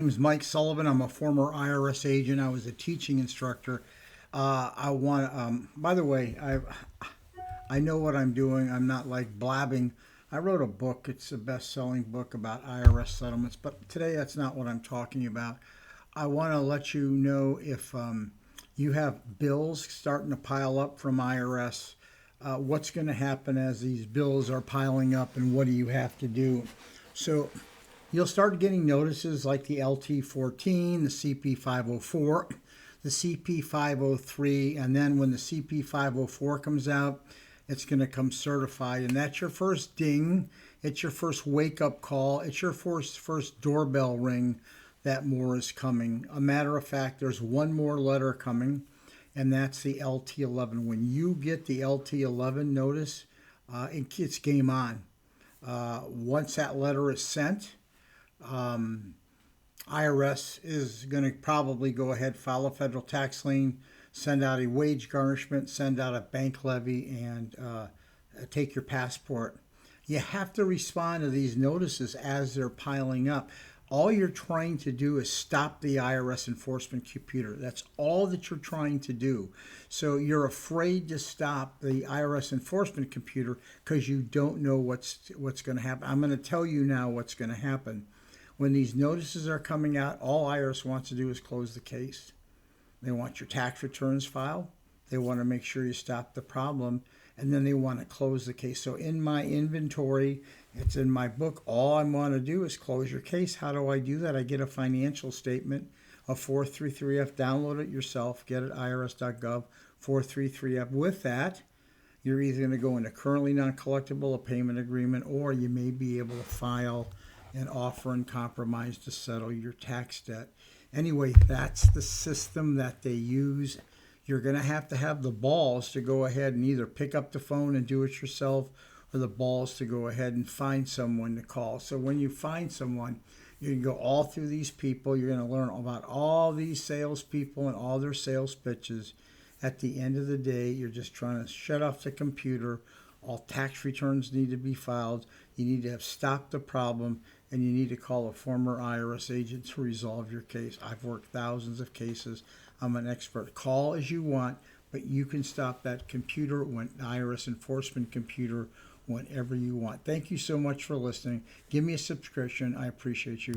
My name is Mike Sullivan. I'm a former IRS agent. I was a teaching instructor. By the way, I know what I'm doing. I'm not like blabbing. I wrote a book. It's a best-selling book about IRS settlements. But today, that's not what I'm talking about. I want to let you know if you have bills starting to pile up from IRS, what's going to happen as these bills are piling up, and what do you have to do? So you'll start getting notices like the LT14, the CP504, the CP503, and then when the CP504 comes out, it's going to come certified. And that's your first ding. It's your first wake-up call. It's your first doorbell ring that more is coming. A matter of fact, there's one more letter coming, and that's the LT11. When you get the LT11 notice, it's game on. Once that letter is sent, IRS is going to probably go ahead, file a federal tax lien, send out a wage garnishment, send out a bank levy, and take your passport. You have to respond to these notices as they're piling up. All you're trying to do is stop the IRS enforcement computer. That's all that you're trying to do. So you're afraid to stop the IRS enforcement computer because you don't know what's going to happen. I'm going to tell you now what's going to happen. When these notices are coming out, all IRS wants to do is close the case. They want your tax returns filed. They want to make sure you stop the problem, and then they want to close the case. So in my inventory, it's in my book, all I want to do is close your case. How do I do that? I get a financial statement, a 433F. Download it yourself. Get it at irs.gov, 433F. With that, you're either going to go into currently non-collectible, a payment agreement, or you may be able to file an offer in compromise to settle your tax debt. Anyway, that's the system that they use. You're going to have the balls to go ahead and either pick up the phone and do it yourself, or the balls to go ahead and find someone to call. So when you find someone, you can go all through these people. You're going to learn about all these salespeople and all their sales pitches. At the end of the day, you're just trying to shut off the computer. All tax returns need to be filed. You need to have stopped the problem, and you need to call a former IRS agent to resolve your case. I've worked thousands of cases. I'm an expert. Call as you want, but you can stop that computer, IRS enforcement computer, whenever you want. Thank you so much for listening. Give me a subscription. I appreciate you.